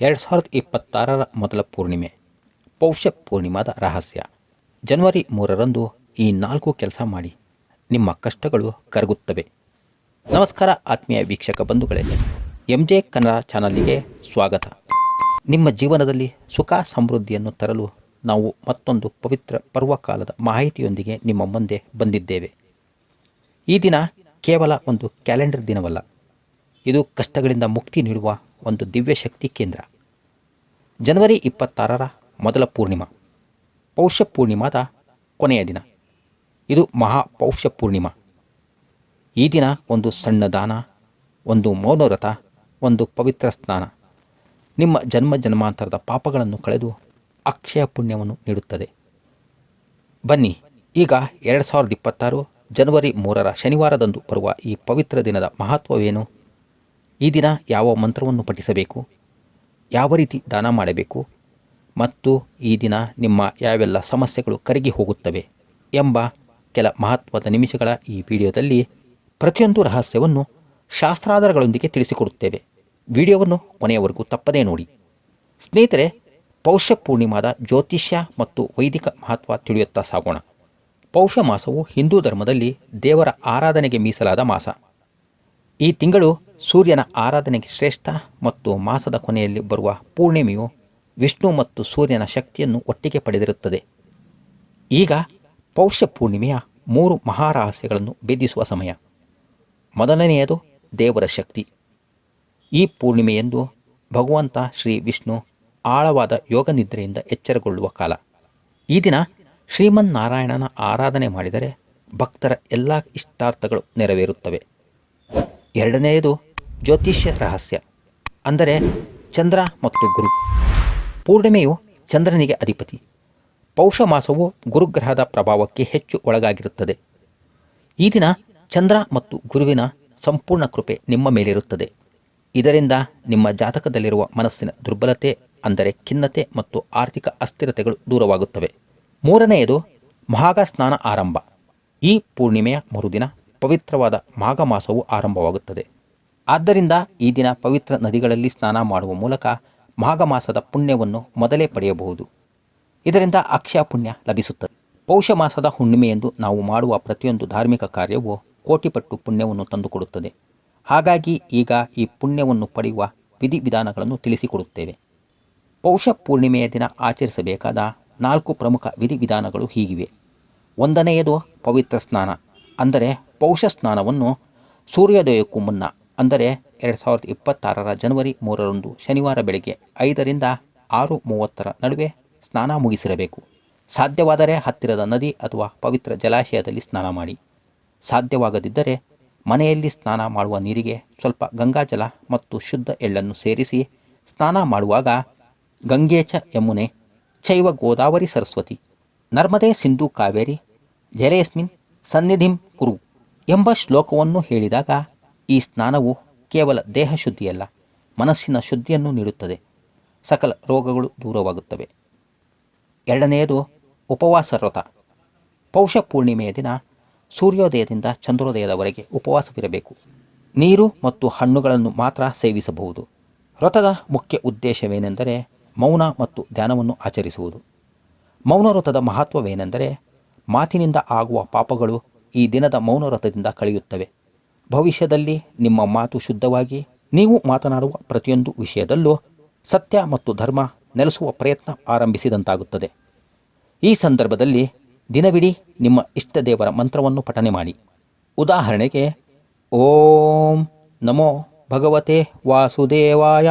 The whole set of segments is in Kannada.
2026ರ ಮೊದಲ ಪೂರ್ಣಿಮೆ ಪೌಷ ಪೂರ್ಣಿಮಾದ ರಹಸ್ಯ. ಜನವರಿ 3ರಂದು ಈ 4 ಕೆಲಸ ಮಾಡಿ ನಿಮ್ಮ ಕಷ್ಟಗಳು ಕರಗುತ್ತವೆ. ನಮಸ್ಕಾರ ಆತ್ಮೀಯ ವೀಕ್ಷಕ ಬಂಧುಗಳೇ, MJ ಕನ್ನಡ ಚಾನಲ್ಗೆ ಸ್ವಾಗತ. ನಿಮ್ಮ ಜೀವನದಲ್ಲಿ ಸುಖ ಸಮೃದ್ಧಿಯನ್ನು ತರಲು ನಾವು ಮತ್ತೊಂದು ಪವಿತ್ರ ಪರ್ವಕಾಲದ ಮಾಹಿತಿಯೊಂದಿಗೆ ನಿಮ್ಮ ಮುಂದೆ ಬಂದಿದ್ದೇವೆ. ಈ ದಿನ ಕೇವಲ ಒಂದು ಕ್ಯಾಲೆಂಡರ್ ದಿನವಲ್ಲ, ಇದು ಕಷ್ಟಗಳಿಂದ ಮುಕ್ತಿ ನೀಡುವ ಒಂದು ದಿವ್ಯ ಶಕ್ತಿ ಕೇಂದ್ರ. ಜನವರಿ 26ರ ಮೊದಲ ಪೂರ್ಣಿಮಾ, ಪೌಷ ಪೂರ್ಣಿಮಾದ ಕೊನೆಯ ದಿನ. ಇದು ಮಹಾಪೌಷ ಪೂರ್ಣಿಮಾ. ಈ ದಿನ ಒಂದು ಸಣ್ಣ ದಾನ, ಒಂದು ಮೌನವ್ರತ, ಒಂದು ಪವಿತ್ರ ಸ್ನಾನ ನಿಮ್ಮ ಜನ್ಮ ಜನ್ಮಾಂತರದ ಪಾಪಗಳನ್ನು ಕಳೆದು ಅಕ್ಷಯ ಪುಣ್ಯವನ್ನು ನೀಡುತ್ತದೆ. ಬನ್ನಿ, ಈಗ 2026 ಜನವರಿ 3ರ ಶನಿವಾರದಂದು ಬರುವ ಈ ಪವಿತ್ರ ದಿನದ ಮಹತ್ವವೇನು, ಈ ದಿನ ಯಾವ ಮಂತ್ರವನ್ನು ಪಠಿಸಬೇಕು, ಯಾವ ರೀತಿ ದಾನ ಮಾಡಬೇಕು ಮತ್ತು ಈ ದಿನ ನಿಮ್ಮ ಯಾವೆಲ್ಲ ಸಮಸ್ಯೆಗಳು ಕರಗಿ ಹೋಗುತ್ತವೆ ಎಂಬ ಕೆಲ ಮಹತ್ವದ ನಿಮಿಷಗಳ ಈ ವಿಡಿಯೋದಲ್ಲಿ ಪ್ರತಿಯೊಂದು ರಹಸ್ಯವನ್ನು ಶಾಸ್ತ್ರಾಧಾರಗಳೊಂದಿಗೆ ತಿಳಿಸಿಕೊಡುತ್ತೇವೆ. ವಿಡಿಯೋವನ್ನು ಕೊನೆಯವರೆಗೂ ತಪ್ಪದೇ ನೋಡಿ. ಸ್ನೇಹಿತರೆ, ಪೌಷ ಪೂರ್ಣಿಮಾದ ಜ್ಯೋತಿಷ್ಯ ಮತ್ತು ವೈದಿಕ ಮಹತ್ವ ತಿಳಿಯುತ್ತಾ ಸಾಗೋಣ. ಪೌಷ ಮಾಸವು ಹಿಂದೂ ಧರ್ಮದಲ್ಲಿ ದೇವರ ಆರಾಧನೆಗೆ ಮೀಸಲಾದ ಮಾಸ. ಈ ತಿಂಗಳು ಸೂರ್ಯನ ಆರಾಧನೆಗೆ ಶ್ರೇಷ್ಠ ಮತ್ತು ಮಾಸದ ಕೊನೆಯಲ್ಲಿ ಬರುವ ಪೂರ್ಣಿಮೆಯು ವಿಷ್ಣು ಮತ್ತು ಸೂರ್ಯನ ಶಕ್ತಿಯನ್ನು ಒಟ್ಟಿಗೆ ಪಡೆದಿರುತ್ತದೆ. ಈಗ ಪೌಷ ಪೂರ್ಣಿಮೆಯ 3 ಮಹಾರಹಸ್ಯಗಳನ್ನು ಭೇದಿಸುವ ಸಮಯ. ಮೊದಲನೆಯದು ದೇವರ ಶಕ್ತಿ. ಈ ಪೂರ್ಣಿಮೆಯಂದು ಭಗವಂತ ಶ್ರೀ ವಿಷ್ಣು ಆಳವಾದ ಯೋಗ ನಿದ್ರೆಯಿಂದ ಎಚ್ಚರಗೊಳ್ಳುವ ಕಾಲ. ಈ ದಿನ ಶ್ರೀಮನ್ನಾರಾಯಣನ ಆರಾಧನೆ ಮಾಡಿದರೆ ಭಕ್ತರ ಎಲ್ಲ ಇಷ್ಟಾರ್ಥಗಳು ನೆರವೇರುತ್ತವೆ. ಎರಡನೆಯದು ಜ್ಯೋತಿಷ್ಯ ರಹಸ್ಯ, ಅಂದರೆ ಚಂದ್ರ ಮತ್ತು ಗುರು. ಪೂರ್ಣಿಮೆಯು ಚಂದ್ರನಿಗೆ ಅಧಿಪತಿ. ಪೌಷ ಮಾಸವು ಗುರುಗ್ರಹದ ಪ್ರಭಾವಕ್ಕೆ ಹೆಚ್ಚು ಒಳಗಾಗಿರುತ್ತದೆ. ಈ ದಿನ ಚಂದ್ರ ಮತ್ತು ಗುರುವಿನ ಸಂಪೂರ್ಣ ಕೃಪೆ ನಿಮ್ಮ ಮೇಲಿರುತ್ತದೆ. ಇದರಿಂದ ನಿಮ್ಮ ಜಾತಕದಲ್ಲಿರುವ ಮನಸ್ಸಿನ ದುರ್ಬಲತೆ, ಅಂದರೆ ಖಿನ್ನತೆ ಮತ್ತು ಆರ್ಥಿಕ ಅಸ್ಥಿರತೆಗಳು ದೂರವಾಗುತ್ತವೆ. ಮೂರನೆಯದು ಮಾಘ ಸ್ನಾನ ಆರಂಭ. ಈ ಪೂರ್ಣಿಮೆಯ ಮರುದಿನ ಪವಿತ್ರವಾದ ಮಾಘ ಮಾಸವು ಆರಂಭವಾಗುತ್ತದೆ. ಆದ್ದರಿಂದ ಈ ದಿನ ಪವಿತ್ರ ನದಿಗಳಲ್ಲಿ ಸ್ನಾನ ಮಾಡುವ ಮೂಲಕ ಮಾಘ ಮಾಸದ ಪುಣ್ಯವನ್ನು ಮೊದಲೇ ಪಡೆಯಬಹುದು. ಇದರಿಂದ ಅಕ್ಷಯ ಪುಣ್ಯ ಲಭಿಸುತ್ತದೆ. ಪೌಷ ಮಾಸದ ಹುಣ್ಣಿಮೆಯೆಂದು ನಾವು ಮಾಡುವ ಪ್ರತಿಯೊಂದು ಧಾರ್ಮಿಕ ಕಾರ್ಯವು ಕೋಟಿಪಟ್ಟು ಪುಣ್ಯವನ್ನು ತಂದುಕೊಡುತ್ತದೆ. ಹಾಗಾಗಿ ಈಗ ಈ ಪುಣ್ಯವನ್ನು ಪಡೆಯುವ ವಿಧಿವಿಧಾನಗಳನ್ನು ತಿಳಿಸಿಕೊಡುತ್ತೇವೆ. ಪೌಷ ಪೂರ್ಣಿಮೆಯ ದಿನ ಆಚರಿಸಬೇಕಾದ 4 ಪ್ರಮುಖ ವಿಧಿವಿಧಾನಗಳು ಹೀಗಿವೆ. ಒಂದನೆಯದು ಪವಿತ್ರ ಸ್ನಾನ, ಅಂದರೆ ಪೌಷ ಸ್ನಾನವನ್ನು ಸೂರ್ಯೋದಯಕ್ಕೂ ಮುನ್ನ, ಅಂದರೆ 2026ರ ಜನವರಿ 3ರಂದು ಶನಿವಾರ ಬೆಳಗ್ಗೆ 5ರಿಂದ 6:30ರ ನಡುವೆ ಸ್ನಾನ ಮುಗಿಸಿರಬೇಕು. ಸಾಧ್ಯವಾದರೆ ಹತ್ತಿರದ ನದಿ ಅಥವಾ ಪವಿತ್ರ ಜಲಾಶಯದಲ್ಲಿ ಸ್ನಾನ ಮಾಡಿ. ಸಾಧ್ಯವಾಗದಿದ್ದರೆ ಮನೆಯಲ್ಲಿ ಸ್ನಾನ ಮಾಡುವ ನೀರಿಗೆ ಸ್ವಲ್ಪ ಗಂಗಾಜಲ ಮತ್ತು ಶುದ್ಧ ಎಳ್ಳನ್ನು ಸೇರಿಸಿ ಸ್ನಾನ ಮಾಡುವಾಗ ಗಂಗೆ ಚ ಯಮುನೆ ಚೈವ ಗೋದಾವರಿ ಸರಸ್ವತಿ ನರ್ಮದೆ ಸಿಂಧು ಕಾವೇರಿ ಜಲೇಸ್ಮಿನ್ ಸನ್ನಿಧಿಂ ಕುರು ಎಂಬ ಶ್ಲೋಕವನ್ನು ಹೇಳಿದಾಗ ಈ ಸ್ನಾನವು ಕೇವಲ ದೇಹ ಶುದ್ಧಿಯಲ್ಲ, ಮನಸ್ಸಿನ ಶುದ್ಧಿಯನ್ನು ನೀಡುತ್ತದೆ. ಸಕಲ ರೋಗಗಳು ದೂರವಾಗುತ್ತವೆ. ಎರಡನೆಯದು ಉಪವಾಸ ವ್ರತ. ಪೌಷ ಪೂರ್ಣಿಮೆಯ ದಿನ ಸೂರ್ಯೋದಯದಿಂದ ಚಂದ್ರೋದಯದವರೆಗೆ ಉಪವಾಸವಿರಬೇಕು. ನೀರು ಮತ್ತು ಹಣ್ಣುಗಳನ್ನು ಮಾತ್ರ ಸೇವಿಸಬಹುದು. ವ್ರತದ ಮುಖ್ಯ ಉದ್ದೇಶವೇನೆಂದರೆ ಮೌನ ಮತ್ತು ಧ್ಯಾನವನ್ನು ಆಚರಿಸುವುದು. ಮೌನ ವ್ರತದ ಮಹತ್ವವೇನೆಂದರೆ ಮಾತಿನಿಂದ ಆಗುವ ಪಾಪಗಳು ಈ ದಿನದ ಮೌನ ವ್ರತದಿಂದ ಕಳೆಯುತ್ತವೆ. ಭವಿಷ್ಯದಲ್ಲಿ ನಿಮ್ಮ ಮಾತು ಶುದ್ಧವಾಗಿ ನೀವು ಮಾತನಾಡುವ ಪ್ರತಿಯೊಂದು ವಿಷಯದಲ್ಲೂ ಸತ್ಯ ಮತ್ತು ಧರ್ಮ ನೆಲೆಸುವ ಪ್ರಯತ್ನ ಆರಂಭಿಸಿದಂತಾಗುತ್ತದೆ. ಈ ಸಂದರ್ಭದಲ್ಲಿ ದಿನವಿಡೀ ನಿಮ್ಮ ಇಷ್ಟ ದೇವರ ಮಂತ್ರವನ್ನು ಪಠನೆ ಮಾಡಿ. ಉದಾಹರಣೆಗೆ ಓಂ ನಮೋ ಭಗವತೆ ವಾಸುದೇವಾಯ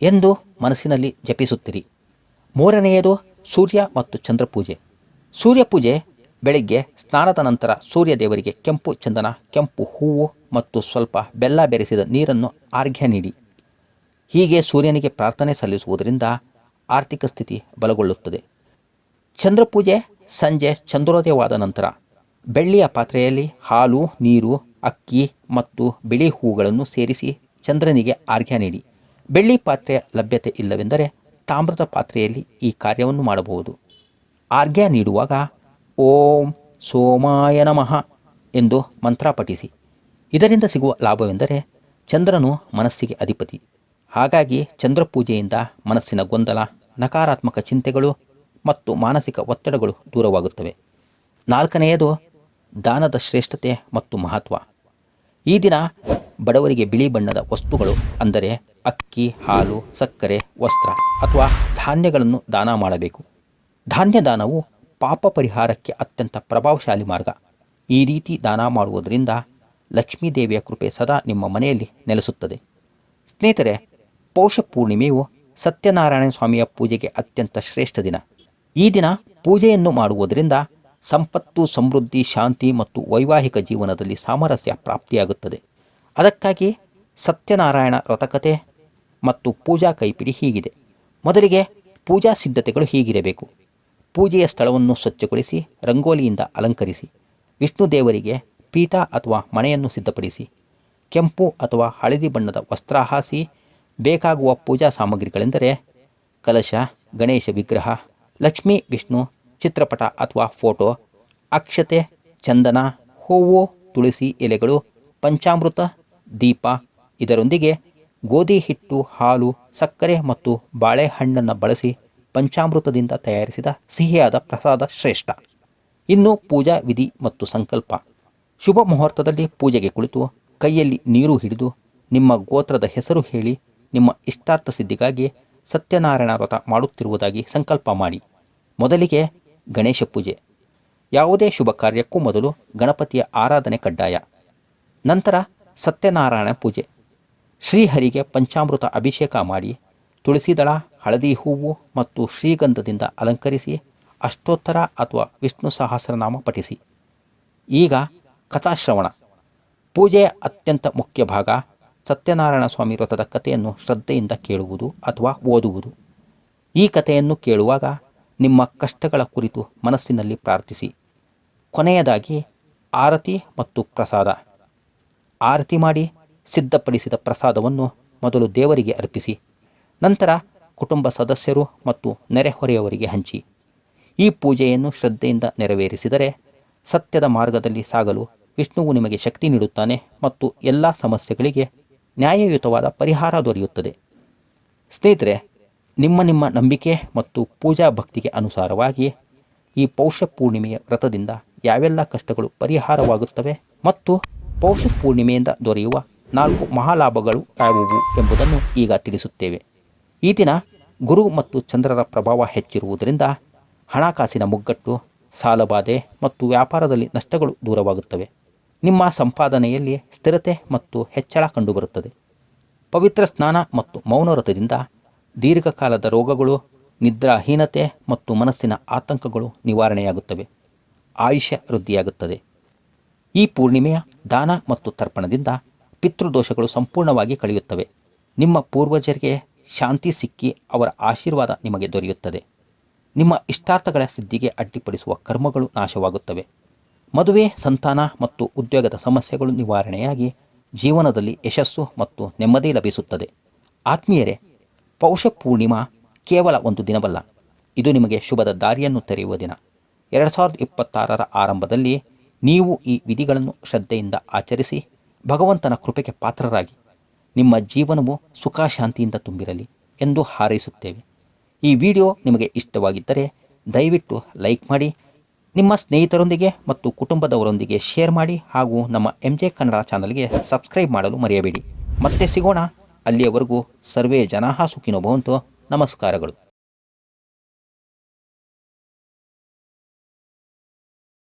ಎಂದು ಮನಸ್ಸಿನಲ್ಲಿ ಜಪಿಸುತ್ತಿರಿ. ಮೂರನೆಯದು ಸೂರ್ಯ ಮತ್ತು ಚಂದ್ರ ಪೂಜೆ. ಸೂರ್ಯ ಪೂಜೆ ಬೆಳಗ್ಗೆ ಸ್ನಾನದ ನಂತರ ಸೂರ್ಯ ದೇವರಿಗೆ ಕೆಂಪು ಚಂದನ, ಕೆಂಪು ಹೂವು ಮತ್ತು ಸ್ವಲ್ಪ ಬೆಲ್ಲ ಬೆರೆಸಿದ ನೀರನ್ನು ಅರ್ಘ್ಯ ನೀಡಿ. ಹೀಗೆ ಸೂರ್ಯನಿಗೆ ಪ್ರಾರ್ಥನೆ ಸಲ್ಲಿಸುವುದರಿಂದ ಆರ್ಥಿಕ ಸ್ಥಿತಿ ಬಲಗೊಳ್ಳುತ್ತದೆ. ಚಂದ್ರಪೂಜೆ ಸಂಜೆ ಚಂದ್ರೋದಯವಾದ ನಂತರ ಬೆಳ್ಳಿಯ ಪಾತ್ರೆಯಲ್ಲಿ ಹಾಲು, ನೀರು, ಅಕ್ಕಿ ಮತ್ತು ಬಿಳಿ ಹೂಗಳನ್ನು ಸೇರಿಸಿ ಚಂದ್ರನಿಗೆ ಅರ್ಘ್ಯ ನೀಡಿ. ಬೆಳ್ಳಿ ಪಾತ್ರೆಯ ಲಭ್ಯತೆ ಇಲ್ಲವೆಂದರೆ ತಾಮ್ರದ ಪಾತ್ರೆಯಲ್ಲಿ ಈ ಕಾರ್ಯವನ್ನು ಮಾಡಬಹುದು. ಅರ್ಘ್ಯ ನೀಡುವಾಗ ಓಂ ಸೋಮಾಯ ನಮಃ ಎಂದು ಮಂತ್ರ ಪಠಿಸಿ. ಇದರಿಂದ ಸಿಗುವ ಲಾಭವೆಂದರೆ ಚಂದ್ರನು ಮನಸ್ಸಿಗೆ ಅಧಿಪತಿ. ಹಾಗಾಗಿ ಚಂದ್ರ ಪೂಜೆಯಿಂದ ಮನಸ್ಸಿನ ಗೊಂದಲ, ನಕಾರಾತ್ಮಕ ಚಿಂತೆಗಳು ಮತ್ತು ಮಾನಸಿಕ ಒತ್ತಡಗಳು ದೂರವಾಗುತ್ತವೆ. 4ನೇಯದು ದಾನದ ಶ್ರೇಷ್ಠತೆ ಮತ್ತು ಮಹತ್ವ. ಈ ದಿನ ಬಡವರಿಗೆ ಬಿಳಿ ಬಣ್ಣದ ವಸ್ತುಗಳು ಅಂದರೆ ಅಕ್ಕಿ, ಹಾಲು, ಸಕ್ಕರೆ, ವಸ್ತ್ರ ಅಥವಾ ಧಾನ್ಯಗಳನ್ನು ದಾನ ಮಾಡಬೇಕು. ಧಾನ್ಯ ದಾನವು ಪಾಪ ಪರಿಹಾರಕ್ಕೆ ಅತ್ಯಂತ ಪ್ರಭಾವಶಾಲಿ ಮಾರ್ಗ. ಈ ರೀತಿ ದಾನ ಮಾಡುವುದರಿಂದ ಲಕ್ಷ್ಮೀದೇವಿಯ ಕೃಪೆ ಸದಾ ನಿಮ್ಮ ಮನೆಯಲ್ಲಿ ನೆಲೆಸುತ್ತದೆ. ಸ್ನೇಹಿತರೆ, ಪೌಷ ಪೂರ್ಣಿಮೆಯು ಸತ್ಯನಾರಾಯಣ ಸ್ವಾಮಿಯ ಪೂಜೆಗೆ ಅತ್ಯಂತ ಶ್ರೇಷ್ಠ ದಿನ. ಈ ದಿನ ಪೂಜೆಯನ್ನು ಮಾಡುವುದರಿಂದ ಸಂಪತ್ತು, ಸಮೃದ್ಧಿ, ಶಾಂತಿ ಮತ್ತು ವೈವಾಹಿಕ ಜೀವನದಲ್ಲಿ ಸಾಮರಸ್ಯ ಪ್ರಾಪ್ತಿಯಾಗುತ್ತದೆ. ಅದಕ್ಕಾಗಿ ಸತ್ಯನಾರಾಯಣ ವ್ರತಕತೆ ಮತ್ತು ಪೂಜಾ ಕೈಪಿಡಿ ಹೀಗಿದೆ. ಮೊದಲಿಗೆ ಪೂಜಾ ಸಿದ್ಧತೆಗಳು ಹೀಗಿರಬೇಕು. ಪೂಜೆಯ ಸ್ಥಳವನ್ನು ಸ್ವಚ್ಛಗೊಳಿಸಿ ರಂಗೋಲಿಯಿಂದ ಅಲಂಕರಿಸಿ. ವಿಷ್ಣು ದೇವರಿಗೆ ಪೀಠ ಅಥವಾ ಮಣೆಯನ್ನು ಸಿದ್ಧಪಡಿಸಿ. ಕೆಂಪು ಅಥವಾ ಹಳದಿ ಬಣ್ಣದ ವಸ್ತ್ರ ಹಾಸಿ. ಬೇಕಾಗುವ ಪೂಜಾ ಸಾಮಗ್ರಿಗಳೆಂದರೆ ಕಲಶ, ಗಣೇಶ ವಿಗ್ರಹ, ಲಕ್ಷ್ಮೀ ವಿಷ್ಣು ಚಿತ್ರಪಟ ಅಥವಾ ಫೋಟೋ, ಅಕ್ಷತೆ, ಚಂದನ, ಹೂವು, ತುಳಸಿ ಎಲೆಗಳು, ಪಂಚಾಮೃತ, ದೀಪ. ಇದರೊಂದಿಗೆ ಗೋಧಿ ಹಿಟ್ಟು, ಹಾಲು, ಸಕ್ಕರೆ ಮತ್ತು ಬಾಳೆಹಣ್ಣನ್ನು ಬಳಸಿ ಪಂಚಾಮೃತದಿಂದ ತಯಾರಿಸಿದ ಸಿಹಿಯಾದ ಪ್ರಸಾದ ಶ್ರೇಷ್ಠ. ಇನ್ನು ಪೂಜಾ ವಿಧಿ ಮತ್ತು ಸಂಕಲ್ಪ. ಶುಭ ಮುಹೂರ್ತದಲ್ಲಿ ಪೂಜೆಗೆ ಕುಳಿತು ಕೈಯಲ್ಲಿ ನೀರು ಹಿಡಿದು ನಿಮ್ಮ ಗೋತ್ರದ ಹೆಸರು ಹೇಳಿ ನಿಮ್ಮ ಇಷ್ಟಾರ್ಥ ಸಿದ್ಧಿಗಾಗಿ ಸತ್ಯನಾರಾಯಣ ವ್ರತ ಮಾಡುತ್ತಿರುವುದಾಗಿ ಸಂಕಲ್ಪ ಮಾಡಿ. ಮೊದಲಿಗೆ ಗಣೇಶ ಪೂಜೆ. ಯಾವುದೇ ಶುಭ ಕಾರ್ಯಕ್ಕೂ ಮೊದಲು ಗಣಪತಿಯ ಆರಾಧನೆ ಕಡ್ಡಾಯ. ನಂತರ ಸತ್ಯನಾರಾಯಣ ಪೂಜೆ. ಶ್ರೀಹರಿಗೆ ಪಂಚಾಮೃತ ಅಭಿಷೇಕ ಮಾಡಿ ತುಳಸಿದಳ, ಹಳದಿ ಹೂವು ಮತ್ತು ಶ್ರೀಗಂಧದಿಂದ ಅಲಂಕರಿಸಿ ಅಷ್ಟೋತ್ತರ ಅಥವಾ ವಿಷ್ಣು ಸಹಸ್ರನಾಮ ಪಠಿಸಿ. ಈಗ ಕಥಾಶ್ರವಣ. ಪೂಜೆಯ ಅತ್ಯಂತ ಮುಖ್ಯ ಭಾಗ ಸತ್ಯನಾರಾಯಣ ಸ್ವಾಮಿ ವ್ರತದ ಕಥೆಯನ್ನು ಶ್ರದ್ಧೆಯಿಂದ ಕೇಳುವುದು ಅಥವಾ ಓದುವುದು. ಈ ಕಥೆಯನ್ನು ಕೇಳುವಾಗ ನಿಮ್ಮ ಕಷ್ಟಗಳ ಕುರಿತು ಮನಸ್ಸಿನಲ್ಲಿ ಪ್ರಾರ್ಥಿಸಿ. ಕೊನೆಯದಾಗಿ ಆರತಿ ಮತ್ತು ಪ್ರಸಾದ. ಆರತಿ ಮಾಡಿ ಸಿದ್ಧಪಡಿಸಿದ ಪ್ರಸಾದವನ್ನು ಮೊದಲು ದೇವರಿಗೆ ಅರ್ಪಿಸಿ. ನಂತರ ಕುಟುಂಬ ಸದಸ್ಯರು ಮತ್ತು ನೆರೆಹೊರೆಯವರಿಗೆ ಹಂಚಿ. ಈ ಪೂಜೆಯನ್ನು ಶ್ರದ್ಧೆಯಿಂದ ನೆರವೇರಿಸಿದರೆ ಸತ್ಯದ ಮಾರ್ಗದಲ್ಲಿ ಸಾಗಲು ವಿಷ್ಣುವು ನಿಮಗೆ ಶಕ್ತಿ ನೀಡುತ್ತಾನೆ ಮತ್ತು ಎಲ್ಲ ಸಮಸ್ಯೆಗಳಿಗೆ ನ್ಯಾಯಯುತವಾದ ಪರಿಹಾರ ದೊರೆಯುತ್ತದೆ. ಸ್ನೇಹಿತರೆ, ನಿಮ್ಮ ನಂಬಿಕೆ ಮತ್ತು ಪೂಜಾ ಭಕ್ತಿಗೆ ಅನುಸಾರವಾಗಿ ಈ ಪೌಷ ಪೂರ್ಣಿಮೆಯ ವ್ರತದಿಂದ ಯಾವೆಲ್ಲ ಕಷ್ಟಗಳು ಪರಿಹಾರವಾಗುತ್ತವೆ ಮತ್ತು ಪೌಷ ಪೂರ್ಣಿಮೆಯಿಂದ ದೊರೆಯುವ 4 ಮಹಾಲಾಭಗಳು ಯಾವುವು ಎಂಬುದನ್ನು ಈಗ ತಿಳಿಸುತ್ತೇವೆ. ಈ ದಿನ ಗುರು ಮತ್ತು ಚಂದ್ರರ ಪ್ರಭಾವ ಹೆಚ್ಚಿರುವುದರಿಂದ ಹಣಕಾಸಿನ ಮುಗ್ಗಟ್ಟು, ಸಾಲಬಾಧೆ ಮತ್ತು ವ್ಯಾಪಾರದಲ್ಲಿ ನಷ್ಟಗಳು ದೂರವಾಗುತ್ತವೆ. ನಿಮ್ಮ ಸಂಪಾದನೆಯಲ್ಲಿ ಸ್ಥಿರತೆ ಮತ್ತು ಹೆಚ್ಚಳ ಕಂಡುಬರುತ್ತದೆ. ಪವಿತ್ರ ಸ್ನಾನ ಮತ್ತು ಮೌನವ್ರತದಿಂದ ದೀರ್ಘಕಾಲದ ರೋಗಗಳು, ನಿದ್ರಾಹೀನತೆ ಮತ್ತು ಮನಸ್ಸಿನ ಆತಂಕಗಳು ನಿವಾರಣೆಯಾಗುತ್ತವೆ. ಆಯುಷ್ಯ ವೃದ್ಧಿಯಾಗುತ್ತದೆ. ಈ ಪೂರ್ಣಿಮೆಯ ದಾನ ಮತ್ತು ತರ್ಪಣದಿಂದ ಪಿತೃದೋಷಗಳು ಸಂಪೂರ್ಣವಾಗಿ ಕಳೆಯುತ್ತವೆ. ನಿಮ್ಮ ಪೂರ್ವಜರಿಗೆ ಶಾಂತಿ ಸಿಕ್ಕಿ ಅವರ ಆಶೀರ್ವಾದ ನಿಮಗೆ ದೊರೆಯುತ್ತದೆ. ನಿಮ್ಮ ಇಷ್ಟಾರ್ಥಗಳ ಸಿದ್ಧಿಗೆ ಅಡ್ಡಿಪಡಿಸುವ ಕರ್ಮಗಳು ನಾಶವಾಗುತ್ತವೆ. ಮದುವೆ, ಸಂತಾನ ಮತ್ತು ಉದ್ಯೋಗದ ಸಮಸ್ಯೆಗಳು ನಿವಾರಣೆಯಾಗಿ ಜೀವನದಲ್ಲಿ ಯಶಸ್ಸು ಮತ್ತು ನೆಮ್ಮದಿ ಲಭಿಸುತ್ತದೆ. ಆತ್ಮೀಯರೇ, ಪೌಷ ಪೂರ್ಣಿಮಾ ಕೇವಲ ಒಂದು ದಿನವಲ್ಲ, ಇದು ನಿಮಗೆ ಶುಭದ ದಾರಿಯನ್ನು ತೆರೆಯುವ ದಿನ. 2026ರ ಆರಂಭದಲ್ಲಿ ನೀವು ಈ ವಿಧಿಗಳನ್ನು ಶ್ರದ್ಧೆಯಿಂದ ಆಚರಿಸಿ ಭಗವಂತನ ಕೃಪೆಗೆ ಪಾತ್ರರಾಗಿ ನಿಮ್ಮ ಜೀವನವು ಸುಖ ಶಾಂತಿಯಿಂದ ತುಂಬಿರಲಿ ಎಂದು ಹಾರೈಸುತ್ತೇವೆ. ಈ ವಿಡಿಯೋ ನಿಮಗೆ ಇಷ್ಟವಾಗಿದ್ದರೆ ದಯವಿಟ್ಟು ಲೈಕ್ ಮಾಡಿ, ನಿಮ್ಮ ಸ್ನೇಹಿತರೊಂದಿಗೆ ಮತ್ತು ಕುಟುಂಬದವರೊಂದಿಗೆ ಶೇರ್ ಮಾಡಿ ಹಾಗೂ ನಮ್ಮ MJ ಕನ್ನಡ ಚಾನಲ್ಗೆ ಸಬ್ಸ್ಕ್ರೈಬ್ ಮಾಡಲು ಮರೆಯಬೇಡಿ. ಮತ್ತೆ ಸಿಗೋಣ. ಅಲ್ಲಿಯವರೆಗೂ ಸರ್ವೇ ಜನಾಃ ಸುಖಿನೋ ಭವಂತು. ನಮಸ್ಕಾರಗಳು.